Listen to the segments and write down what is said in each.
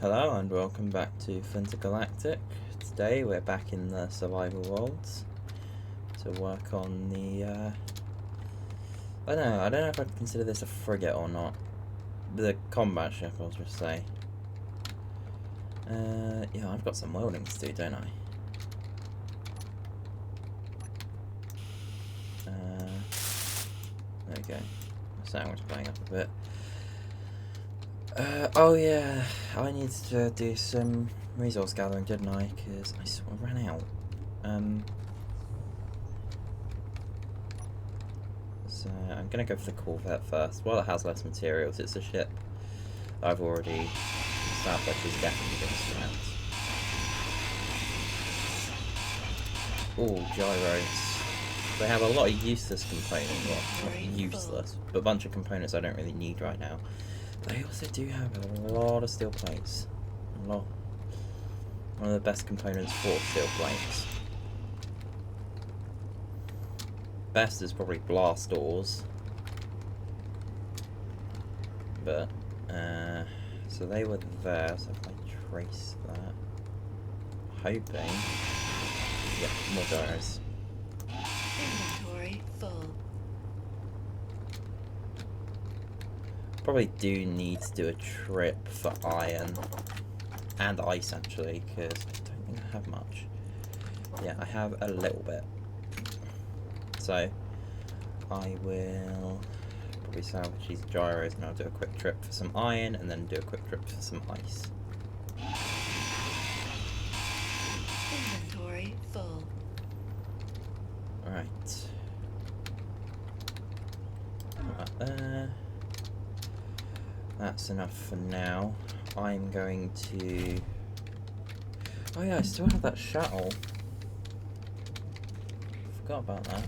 Hello and welcome back to Galactic. Today we're back in the survival worlds to work on the I don't know if I'd consider this a frigate or not. The combat ship, I'll just say. Yeah, I've got some welding to do, don't I? There we go. My sound was playing up a bit. Oh yeah, I needed to do some resource gathering, didn't I? Because I sort of ran out. So I'm gonna go for the Corvette first. While it has less materials, it's a ship I've already established is definitely going to stand. Ooh, gyros. They have a lot of useless components. Well, not useless, but a bunch of components I don't really need right now. They also do have a lot of steel plates. A lot. One of the best components for steel plates. Best is probably blast doors. But, so they were there, so if I trace that, hoping, yeah, more gyros. Inventory full. Probably do need to do a trip for iron and ice actually, because I don't think I have much. Yeah, I have a little bit. So I will probably salvage these gyros and I'll do a quick trip for some iron and then do a quick trip for some ice. Inventory full. Right. Put that there. That's enough for now. I'm going to... Oh yeah, I still have that shuttle. Forgot about that.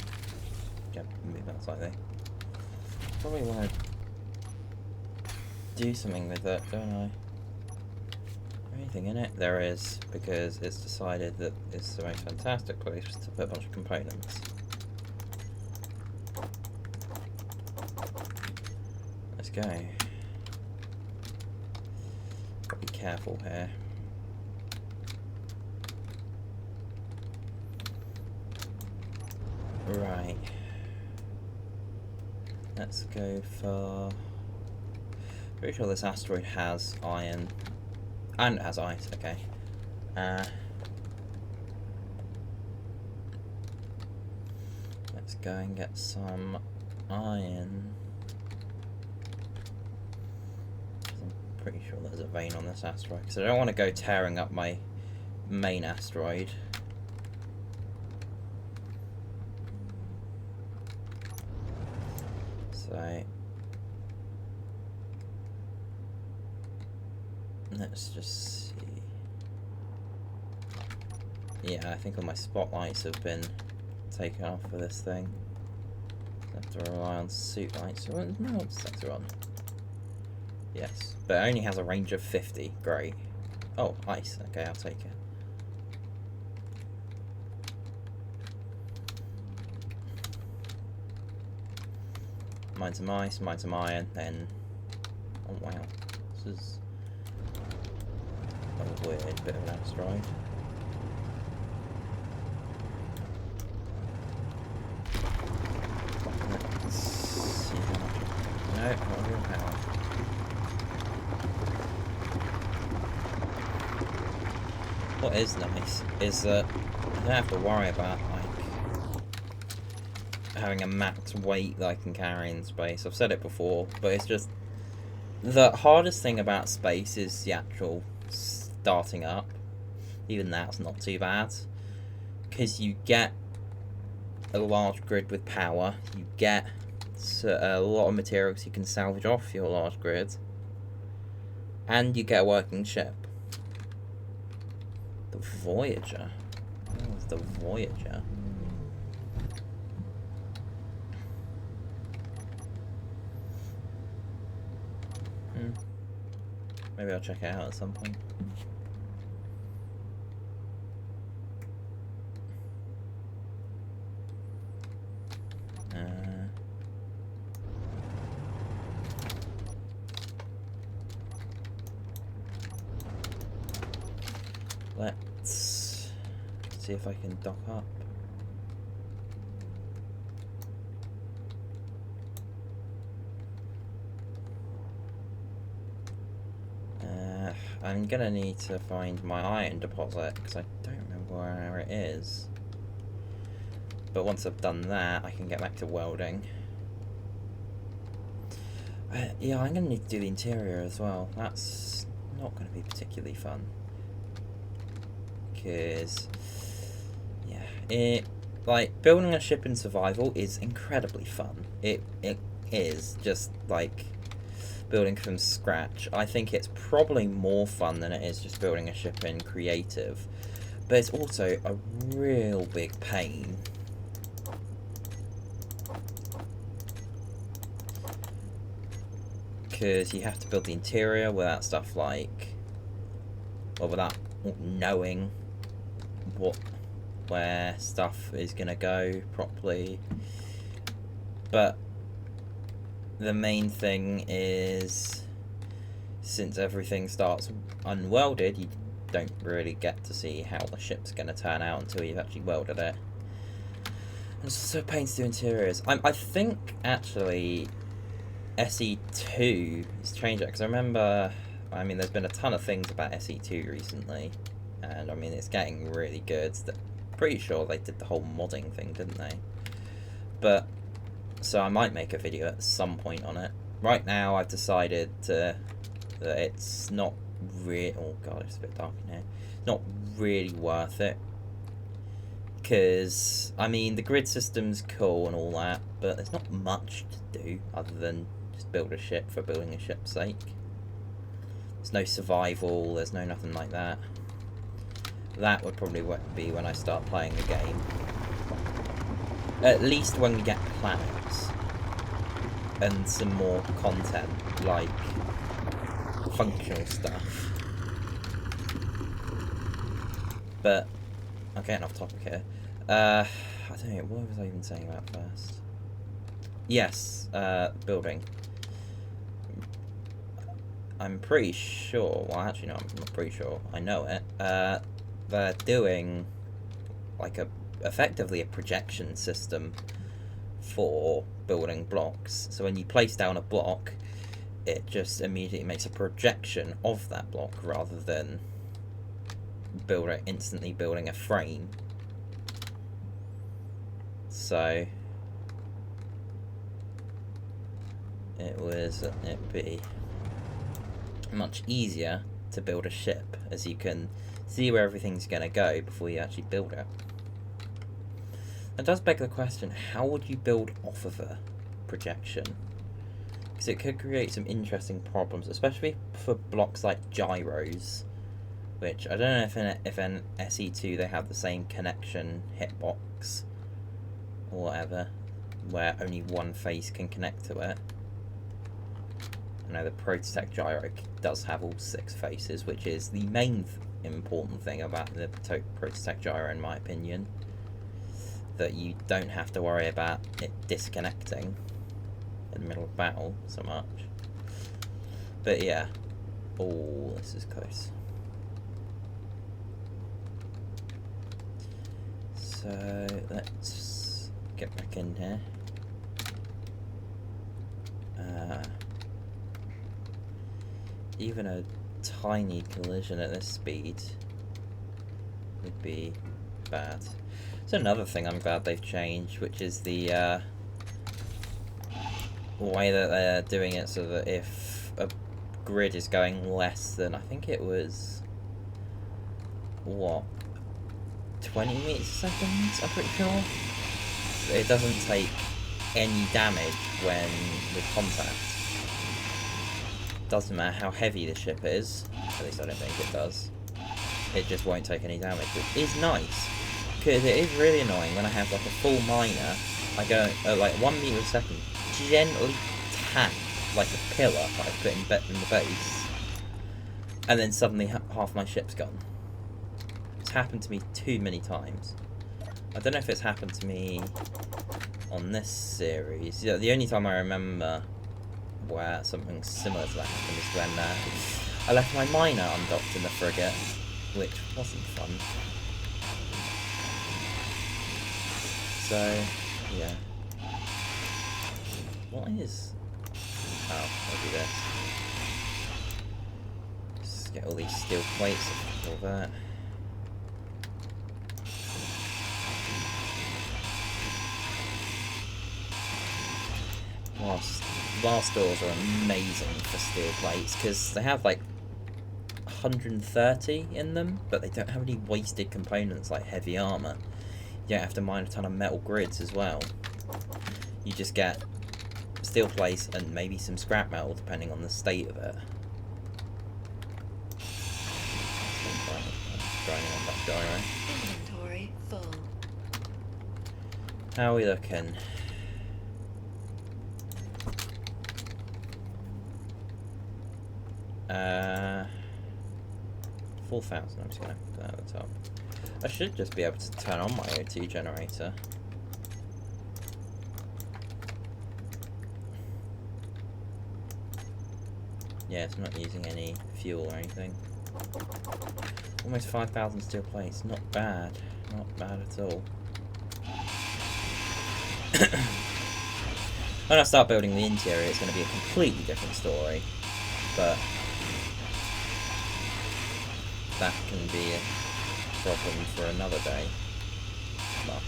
Yeah, move that slightly. Probably want to do something with it, don't I? Anything in it? There is, because it's decided that it's the most fantastic place to put a bunch of components. Let's go. Gotta be careful here. Right. Let's go for... Pretty sure this asteroid has iron. And it has ice, okay. Let's go and get some iron. I'm pretty sure there's a vein on this asteroid, because I don't want to go tearing up my main asteroid. So let's just see. Yeah, I think all my spotlights have been taken off for this thing. I have to rely on suit lights. No, what settings are on? Yes, but it only has a range of 50. Great. Oh, ice. Okay, I'll take it. Mine some ice, mine some iron, then... Oh wow, this is a weird bit of an asteroid. Let's see how much... No, not real power. What is nice is that I don't have to worry about, like, having a max weight that I can carry in space. I've said it before, but it's just the hardest thing about space is the actual starting up. Even that's not too bad, because you get a large grid with power, you get a lot of materials you can salvage off your large grid, and you get a working ship. The Voyager? What was the Voyager? Maybe I'll check it out at some point. Let's see if I can dock up. I'm gonna need to find my iron deposit because I don't remember where it is. But once I've done that, I can get back to welding. Yeah, I'm gonna need to do the interior as well. That's not gonna be particularly fun. Because, yeah, like, building a ship in survival is incredibly fun. It is just, like, building from scratch. I think it's probably more fun than it is just building a ship in creative. But it's also a real big pain. Because you have to build the interior without stuff like... or without knowing where stuff is going to go properly. But the main thing is, since everything starts unwelded, you don't really get to see how the ship's going to turn out until you've actually welded it. And it's also a pain to do interiors. I think, actually, SE2 has changed it, because I remember, I mean, there's been a ton of things about SE2 recently, and I mean, it's getting really good. Pretty sure they did the whole modding thing, didn't they? But so I might make a video at some point on it. Right now, I've decided that it's not really... oh god, it's a bit dark in here. Not really worth it. Because, I mean, the grid system's cool and all that, but there's not much to do other than just build a ship for building a ship's sake. There's no survival, there's no nothing like that. That would probably be when I start playing the game. At least when we get planets and some more content, like functional stuff. But I'm getting off topic here. I don't know, what was I even saying about first? Yes, building. I'm pretty sure, well actually no, I'm not pretty sure, I know it. They're doing like effectively a projection system for building blocks. So when you place down a block, it just immediately makes a projection of that block rather than instantly building a frame. So it'd be much easier to build a ship, as you can see where everything's going to go before you actually build it. That does beg the question, how would you build off of a projection? Because it could create some interesting problems, especially for blocks like gyros, which I don't know if in SE2 they have the same connection hitbox or whatever, where only one face can connect to it. I know the Prototech gyro does have all 6 faces, which is the main important thing about the Prototech gyro, in my opinion. That you don't have to worry about it disconnecting in the middle of battle so much. But yeah. Oh, this is close. So let's get back in here. Even a tiny collision at this speed would be bad. So another thing I'm glad they've changed, which is the way that they're doing it, so that if a grid is going less than, I think it was, what, 20 meters a second, I'm pretty sure, it doesn't take any damage when with contact. Doesn't matter how heavy the ship is, at least I don't think it does. It just won't take any damage, which is nice. Because it is really annoying when I have like a full miner, I go at like 1 meter a second, gently tap like a pillar that I put in the base, and then suddenly half my ship's gone. It's happened to me too many times. I don't know if it's happened to me on this series. Yeah, the only time I remember where something similar to that happened is when I left my miner undocked in the frigate, which wasn't fun. So, yeah. What is... Oh, I'll do this. Just get all these steel plates and all that. Blast doors are amazing for steel plates because they have like 130 in them, but they don't have any wasted components like heavy armor. You don't have to mine a ton of metal grids as well. You just get steel plates and maybe some scrap metal depending on the state of it. Grinding on that gyro. Inventory full. How are we looking? Uh, 4,000. I'm just gonna put that at the top. I should just be able to turn on my O2 generator. Yeah, it's not using any fuel or anything. Almost 5,000 steel plates. Not bad. Not bad at all. When I start building the interior, it's going to be a completely different story. But that can be a problem for another day. Well,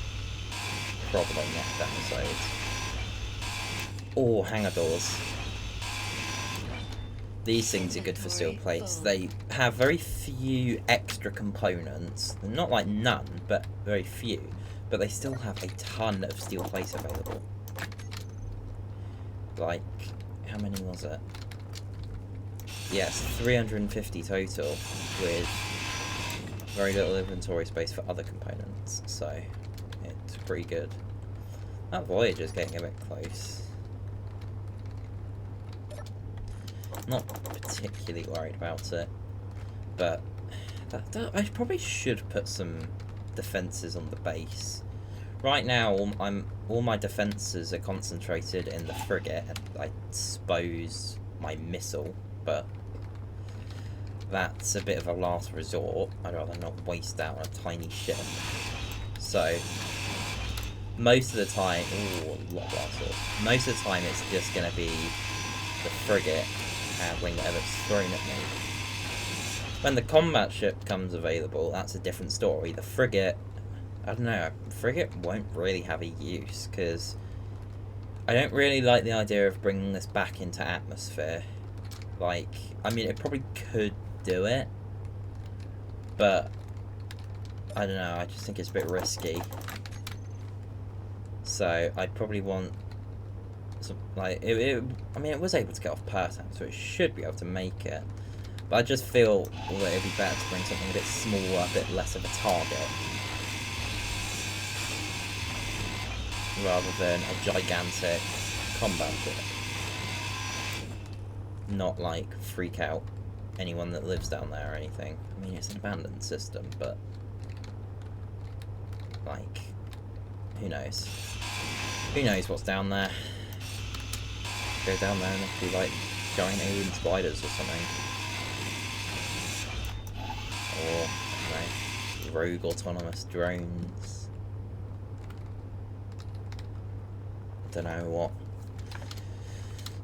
probably next episode. Oh, hangar doors. These things are good for steel plates. They have very few extra components. Not like none, but very few. But they still have a ton of steel plates available. Like, how many was it? Yes, 350 total, with very little inventory space for other components. So, it's pretty good. That Voyager's getting a bit close. Not particularly worried about it, but I probably should put some defences on the base. Right now, all my defences are concentrated in the frigate. I suppose my missile, but that's a bit of a last resort. I'd rather not waste out on a tiny ship. So most of the time, ooh, a lot of blast doors. Most of the time, it's just going to be the frigate handling whatever's thrown at me. When the combat ship comes available, that's a different story. The frigate, I don't know, frigate won't really have a use, because I don't really like the idea of bringing this back into atmosphere. Like, I mean, it probably could do it, but I don't know, I just think it's a bit risky. So, I'd probably want like I mean, it was able to get off Pertam, so it should be able to make it. But I just feel that it'd be better to bring something a bit smaller, a bit less of a target, rather than a gigantic combat ship. Not like freak out anyone that lives down there or anything. I mean, it's an abandoned system, but like, who knows? Who knows what's down there? Go down there and it could be like giant alien spiders or something. Or, I don't know, rogue autonomous drones. I don't know what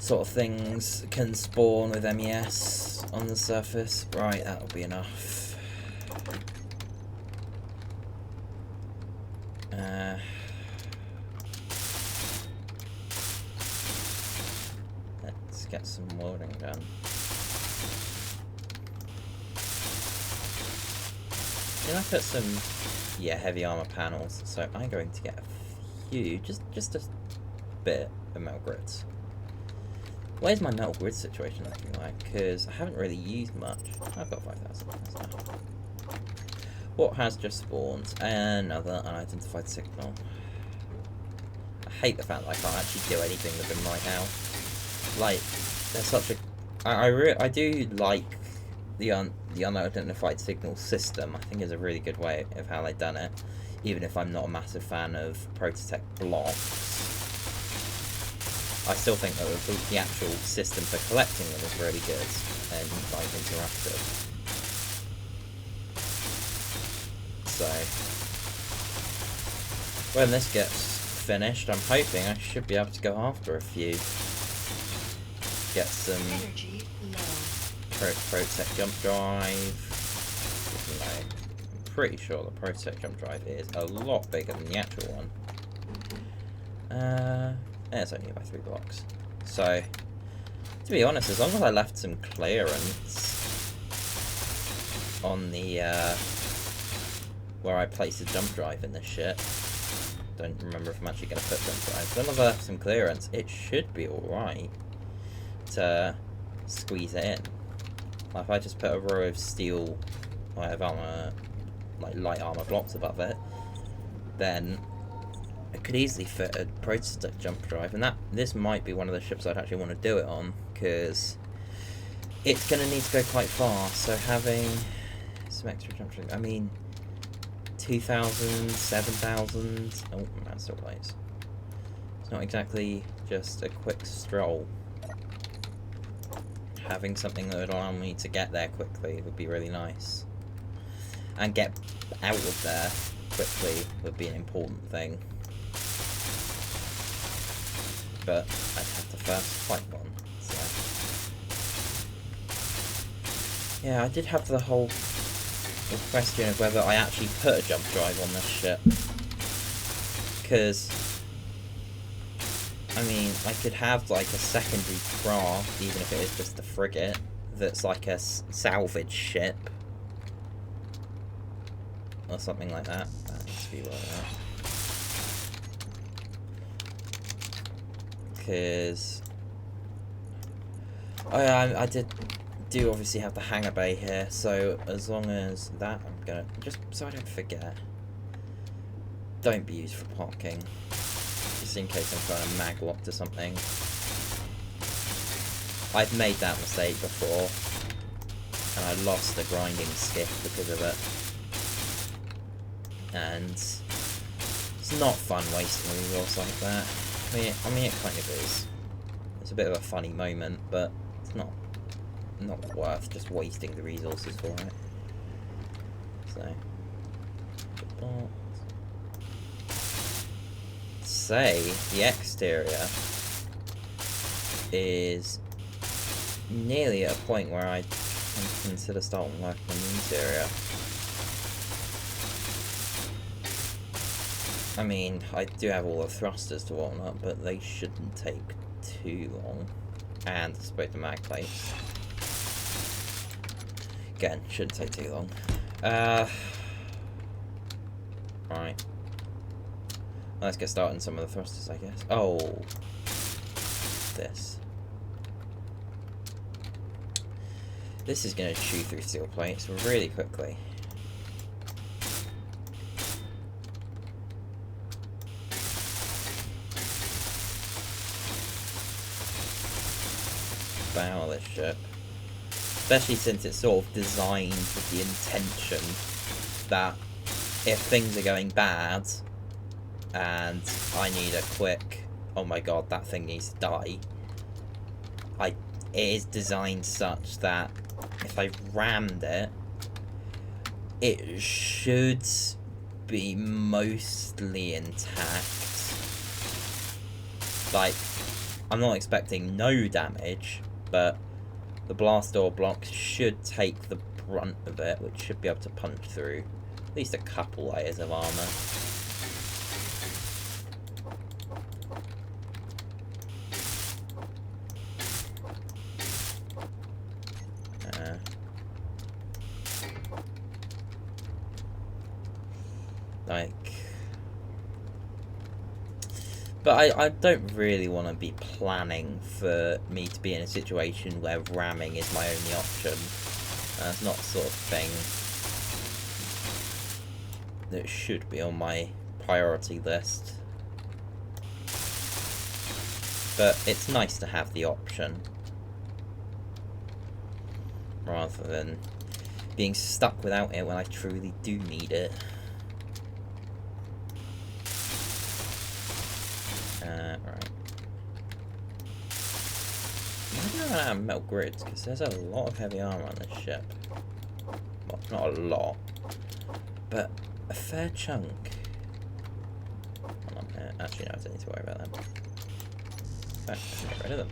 sort of things can spawn with MES on the surface. Right, that'll be enough. Let's get some welding done. Can I put some, yeah, heavy armor panels? So I'm going to get a few, just a bit of metal grids. Where's my metal grid situation looking like? Because I haven't really used much. I've got 5,000 now. What has just spawned? Another unidentified signal. I hate the fact that I can't actually do anything with them right now. Like, there's such a... I do like the unidentified signal system. I think it's a really good way of how they've done it. Even if I'm not a massive fan of Prototech blocks. I still think that the actual system for collecting them is really good and quite interactive. So when this gets finished, I'm hoping I should be able to go after a few. Get some Energy low. Protec jump drive. No, I'm pretty sure the Protec jump drive is a lot bigger than the actual one. It's only about 3 blocks. So, to be honest, as long as I left some clearance on the where I placed the jump drive in this shit. Don't remember if I'm actually going to put jump drive. As long as I left some clearance, it should be alright to squeeze it in. Like if I just put a row of steel, armor, like light armor blocks above it, then it could easily fit a prototype jump drive. And this might be one of the ships I'd actually want to do it on, because it's going to need to go quite far. So having some extra jump drive, I mean, 2,000, 7,000. Oh, that still plays. It's not exactly just a quick stroll. Having something that would allow me to get there quickly would be really nice. And get out of there quickly would be an important thing. But I'd have to first fight one. So yeah, I did have the whole question of whether I actually put a jump drive on this ship. Because I mean, I could have like a secondary craft, even if it is just a frigate, that's like a salvage ship. Or something like that. That needs to be well out. Because I do obviously have the hangar bay here, so as long as that, I'm gonna, just so I don't forget, don't be used for parking. Just in case I'm trying to mag lock to something. I've made that mistake before, and I lost the grinding skiff because of it. And it's not fun wasting a resource like that. I mean, it kind of is. It's a bit of a funny moment, but it's not worth just wasting the resources for it. So, say the exterior is nearly at a point where I can consider starting working on the interior. I mean, I do have all the thrusters to whatnot, but they shouldn't take too long. And I suppose the mag plates. Again, shouldn't take too long. Right. Let's get started on some of the thrusters, I guess. Oh. This. This is going to chew through steel plates really quickly. Bow this ship. Especially since it's sort of designed with the intention that if things are going bad and I need a quick, oh my god, that thing needs to die, it is designed such that if I rammed it, it should be mostly intact. Like, I'm not expecting no damage, but the blast door blocks should take the brunt of it, which should be able to punch through at least a couple layers of armor. But I don't really want to be planning for me to be in a situation where ramming is my only option. That's not the sort of thing that should be on my priority list. But it's nice to have the option, rather than being stuck without it when I truly do need it. Right. Why do I run out of metal grids? Because there's a lot of heavy armor on this ship. Well, not a lot, but A fair chunk. Hold on, actually no, I don't need to worry about them. In fact, I can get rid of them.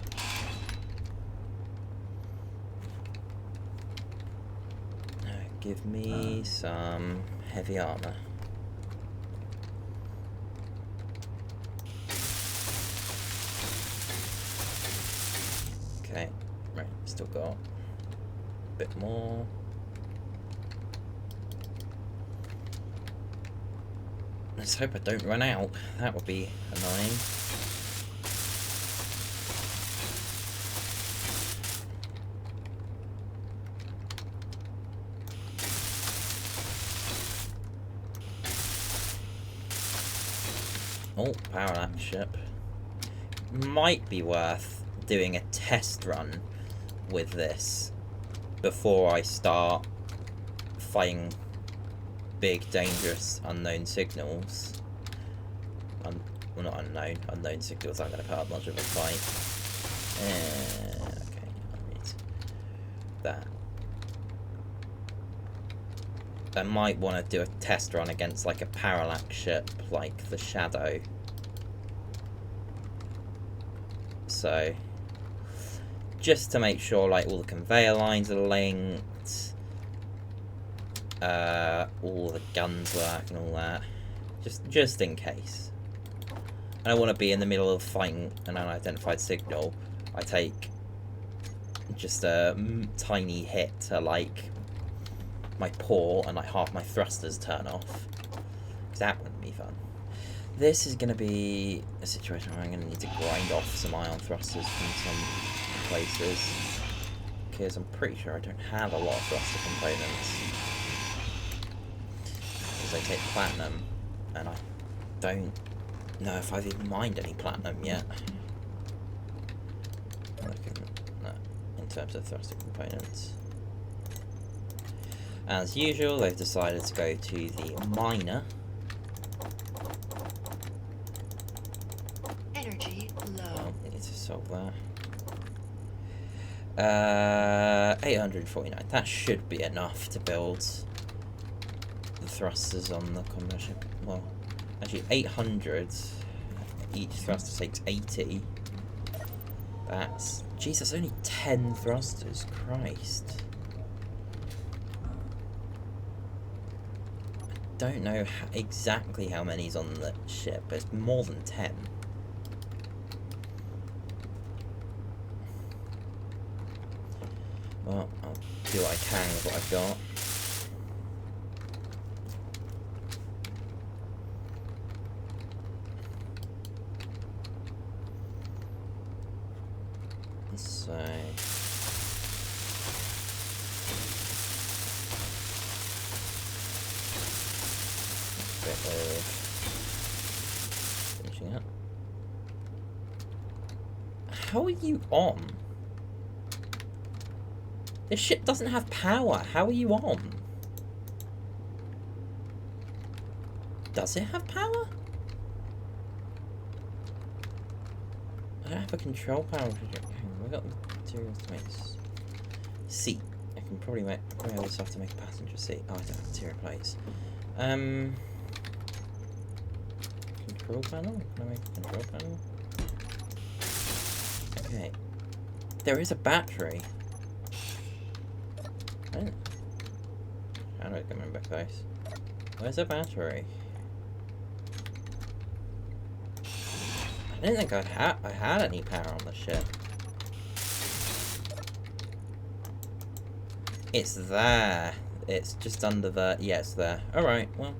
Give me some heavy armor. Okay, right, still got a bit more. Let's hope I don't run out. That would be annoying. Oh, parallax ship. Might be worth doing a test run with this before I start fighting big, dangerous, unknown signals. Well, not unknown. Unknown signals aren't going to put up much of a fight. Okay, I'll read that. I might want to do a test run against like a parallax ship like the Shadow. So, just to make sure like all the conveyor lines are linked, all the guns work and all that, just in case. I don't want to be in the middle of fighting an unidentified signal. I take just a tiny hit to like my paw and like half my thrusters turn off. Because that wouldn't be fun. This is going to be a situation where I'm going to need to grind off some ion thrusters from some places. Because I'm pretty sure I don't have a lot of thruster components. Because I take platinum, and I don't know if I've even mined any platinum yet. No, in terms of thruster components. As usual, they've decided to go to the miner. Energy low. Well, we need to solve that. 849. That should be enough to build the thrusters on the combat ship. Well, actually 800. Each thruster takes 80. That's... Jeez, that's only 10 thrusters. Christ. I don't know exactly how many's on the ship, but it's more than 10. Well, I'll do what I can with what I've got. So... bit of finishing up. How are you on? This ship doesn't have power. How are you on? Does it have power? I don't have a control power. We got materials to make seat. I can probably make. I always have to make a passenger seat. Oh, I don't have material plates. Control panel? Can I make a control panel? Okay. There is a battery. How do I remember close? Where's the battery? I didn't think I had any power on the ship. It's there. It's just under the... Yeah, it's there. Alright, well.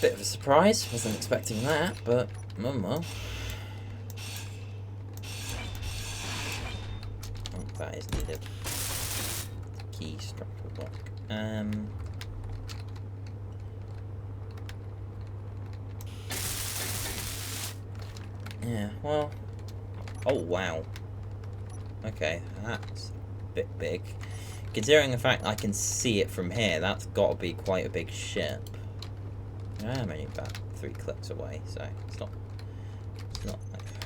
Bit of a surprise. Wasn't expecting that, but... well. Oh, that is needed. Key structural block. Yeah, well... Oh, wow. Okay, that's a bit big. Considering the fact I can see it from here, that's got to be quite a big ship. I'm only about 3 clicks away, so it's not like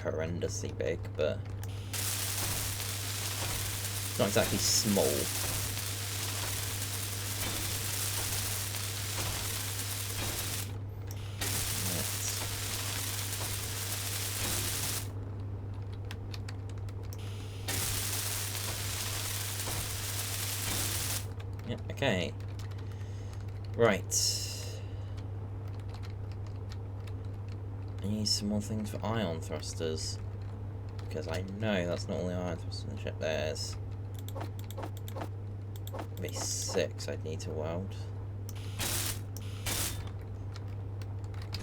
horrendously big, but it's not exactly small. Yeah, okay. Right. I need some more things for ion thrusters. Because I know that's not all the ion thrusters in the ship. There's maybe 6 I'd need to weld.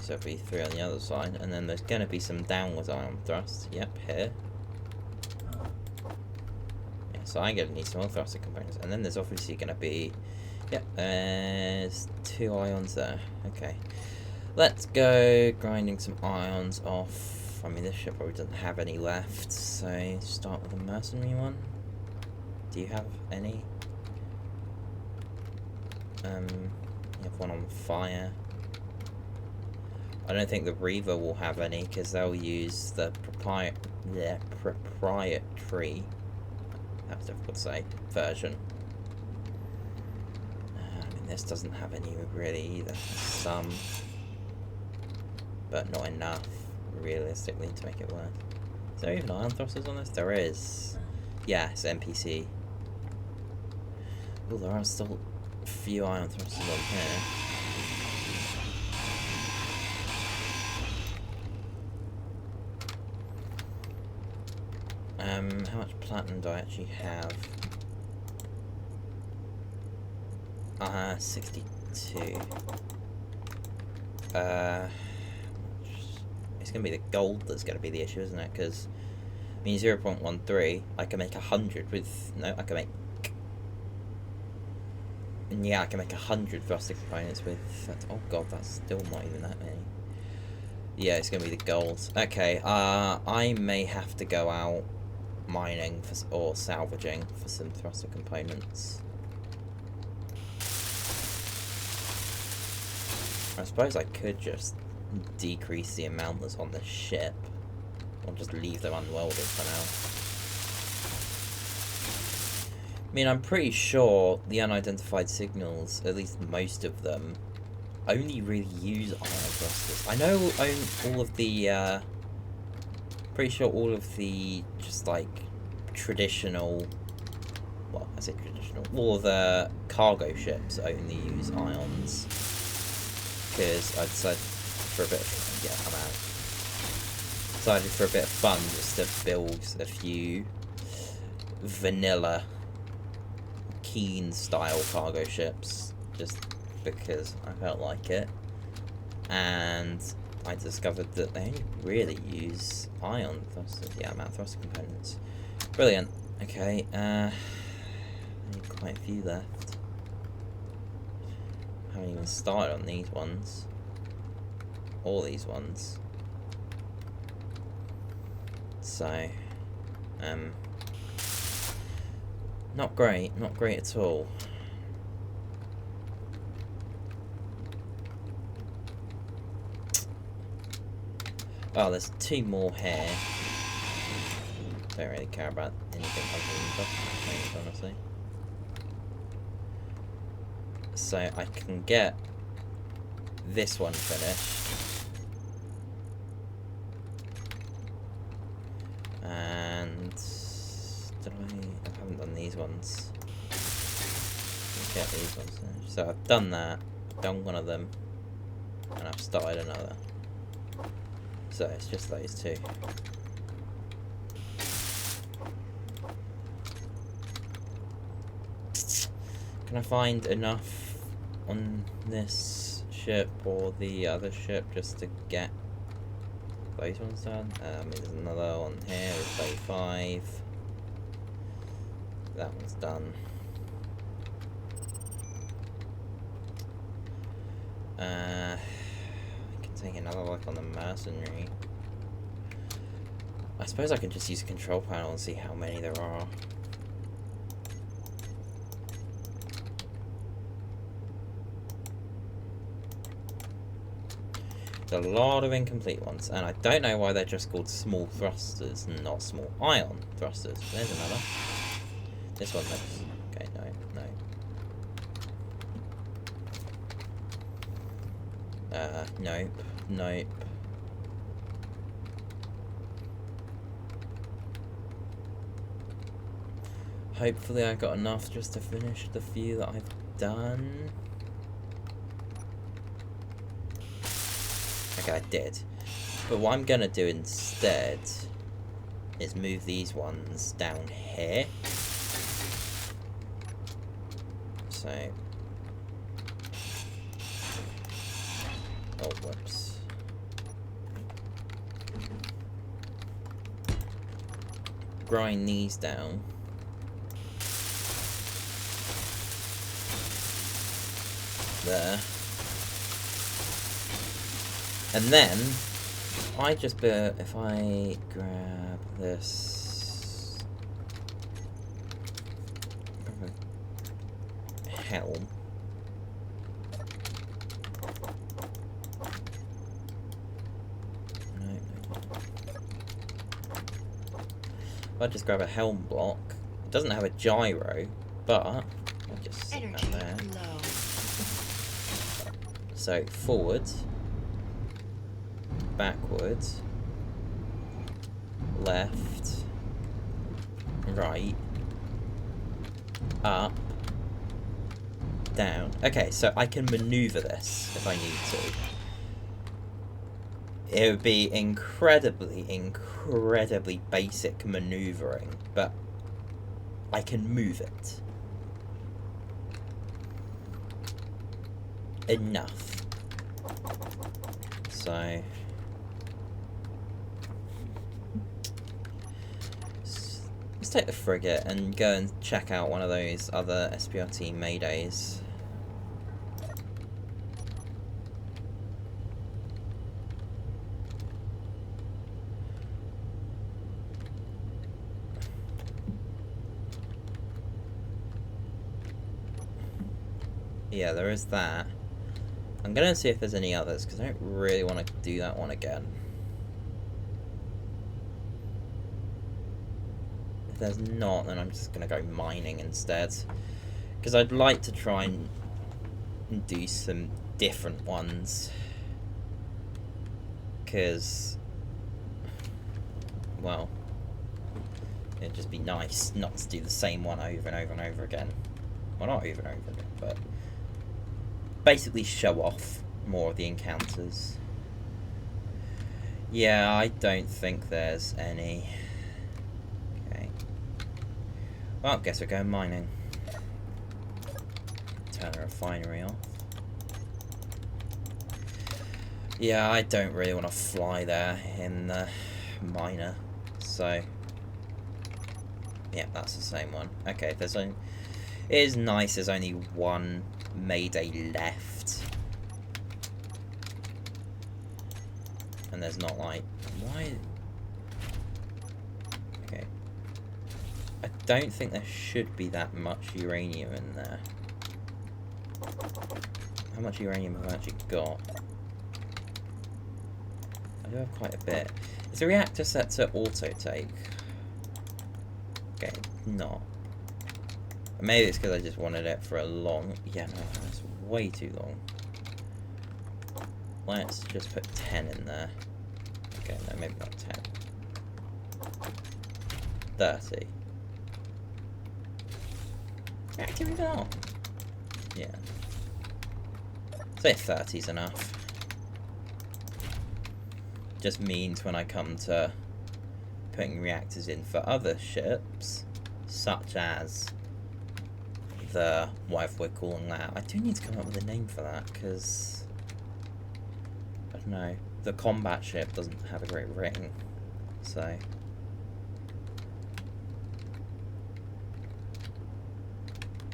So there'll be 3 on the other side. And then there's going to be some downwards ion thrusts. Yep, here. Yeah, so I'm going to need some more thruster components. And then there's obviously going to be... Yep, there's 2 ions there. Okay. Let's go grinding some ions off. I mean, this ship probably doesn't have any left, so start with a mercenary one. Do you have any? You have one on fire. I don't think the Reaver will have any, because they'll use the proprietary, that's difficult to say, version. I mean, this doesn't have any really either. Some, but not enough, realistically, to make it work. Is there even ion thrusters on this? There is. Yeah, it's NPC. Oh, there are still a few ion thrusters on here. How much platinum do I actually have? 62. It's gonna be the gold that's gonna be the issue, isn't it? Because I mean 0.13, I can make 100 with I can make. Yeah, I can make 100 thruster components with. Oh god, that's still not even that many. Yeah, it's gonna be the gold. Okay, I may have to go out mining or salvaging for some thruster components. I suppose I could just decrease the amount that's on the ship, or just leave them unwelded for now. I mean, I'm pretty sure the unidentified signals, at least most of them, only really use ion thrusters. I know all of the, pretty sure all of the just like traditional, well, I say traditional, all of the cargo ships only use ions. Because I decided for a bit of, yeah, I'm out. Decided for a bit of fun just to build a few vanilla Keen style cargo ships, just because I felt like it. And I discovered that they only really use ion thrusters. Yeah, I'm out of thruster components. Brilliant. Okay, I need quite a few left. I haven't even started on these ones. All these ones. So, not great at all. Oh, there's 2 more here. Don't really care about anything other than things, honestly. So I can get this one finished, and I haven't done these ones. Get these ones finished. So I've done that, done one of them, and I've started another. So it's just those 2. Can I find enough on this ship or the other ship just to get those ones done? There's another one here with 35. That one's done. I can take another look on the mercenary. I suppose I can just use a control panel and see how many there are. A lot of incomplete ones, and I don't know why they're just called small thrusters and not small ion thrusters. There's another. This one looks okay. Nope. Hopefully I got enough just to finish the few that I've done. Okay, I did. But what I'm gonna do instead is move these ones down here. So... oh, whoops. Grind these down. There. And then, I just if I grab this helm. If I just grab a helm block, it doesn't have a gyro, but I'll just stick that there. Low. So forward, backwards, left, right, up, down. Okay, so I can maneuver this if I need to. It would be incredibly basic maneuvering, but I can move it. Enough. So... let's take the frigate and go and check out one of those other SPRT Maydays. Yeah, there is that. I'm gonna see if there's any others, because I don't really want to do that one again. If there's not, then I'm just gonna go mining instead. Because I'd like to try and do some different ones. Because, well, it'd just be nice not to do the same one over and over and over again. Well, not over and over again, but basically show off more of the encounters. Yeah, I don't think there's any. Okay. Well, guess we're going mining. Turn the refinery off. Yeah, I don't really want to fly there in the miner, so yeah, that's the same one. Okay, there's only, it is nice there's only one Mayday left, and there's not like, why? Okay, I don't think there should be that much uranium in there. How much uranium have I actually got? I do have quite a bit. Is the reactor set to auto take? Okay, not. Maybe it's because I just wanted it for a long... yeah, no, that's way too long. Let's just put 10 in there. Okay, no, maybe not 10. 30. Reactor even on? Yeah. Say 30's enough. Just means when I come to putting reactors in for other ships, such as the, whatever we're calling that. I do need to come up with a name for that, because, I don't know, the combat ship doesn't have a great rating, so.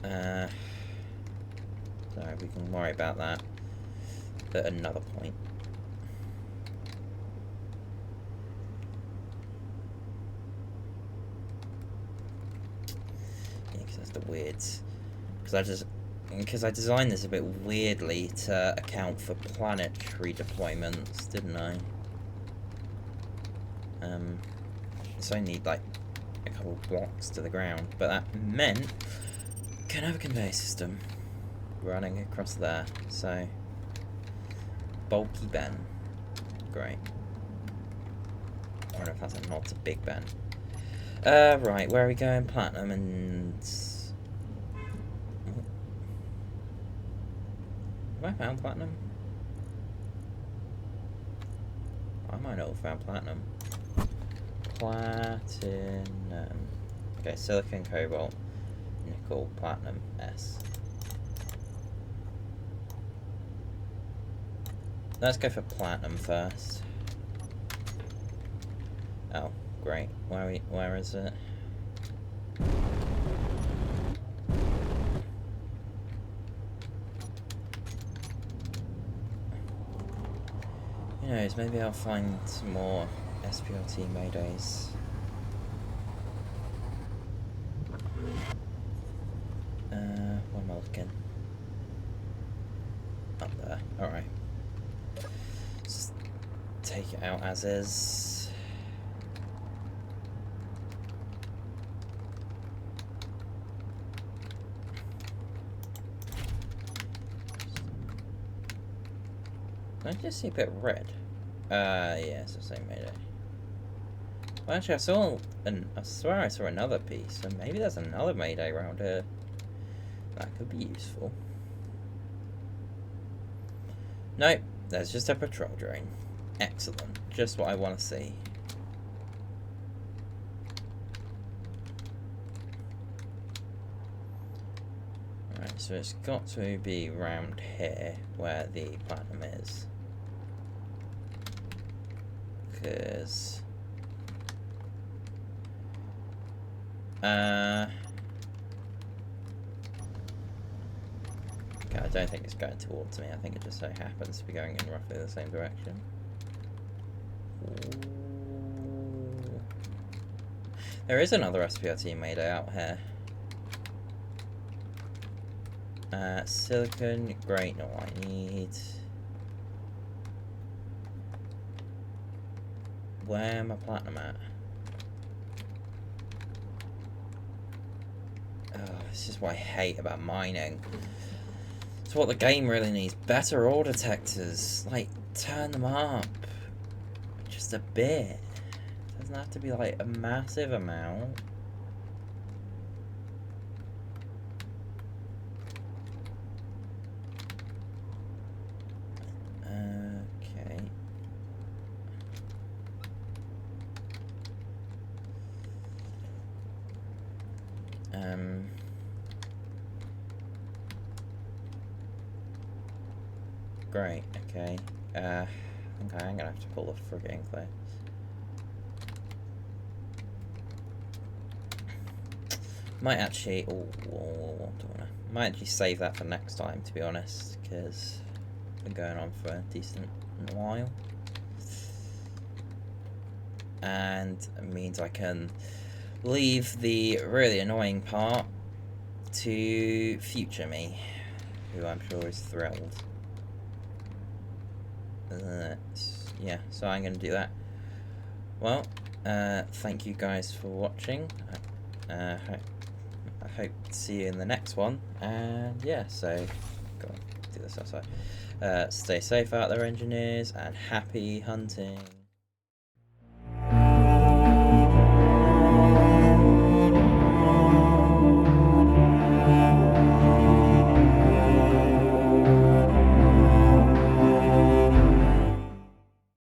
So we can worry about that at another point. Yeah, because that's the weirds. Because I designed this a bit weirdly to account for planetary deployments, didn't I? So I need like a couple of blocks to the ground, but that meant can have a conveyor system running across there. So bulky Ben, great. I don't know if that's a nod to Big Ben. Right, where are we going? Platinum and... Have I found platinum? I might not have found platinum. Platinum. Okay, silicon, cobalt, nickel, platinum, S. Let's go for platinum first. Oh, great. Where is it? Who knows, maybe I'll find some more SPLT Maydays. Where am I looking? Up there. Alright. Just take it out as is. Can I just see a bit red? Yeah, it's the same Mayday. Well, actually, I swear I saw another piece, so maybe there's another Mayday around here. That could be useful. Nope, there's just a patrol drone. Excellent, just what I want to see. Alright, so it's got to be round here where the platinum is. Because... okay, I don't think it's going towards me. I think it just so happens to be going in roughly the same direction. Ooh. There is another SPRT Mayday out here. Silicon, great, not what I need. Where am I platinum at? Oh, this is what I hate about mining. It's what the game really needs. Better ore detectors. Like, turn them up. Just a bit. It doesn't have to be like a massive amount. Okay. Great, okay. I think I am gonna have to pull the friggin' clear. Might actually, might actually save that for next time, to be honest, because it's been going on for a decent while. And it means I can leave the really annoying part to future me, who I'm sure is thrilled. Yeah, so I'm going to do that. Well, thank you guys for watching. I hope to see you in the next one. And yeah, so go on, do this outside. Stay safe out there, engineers, and happy hunting.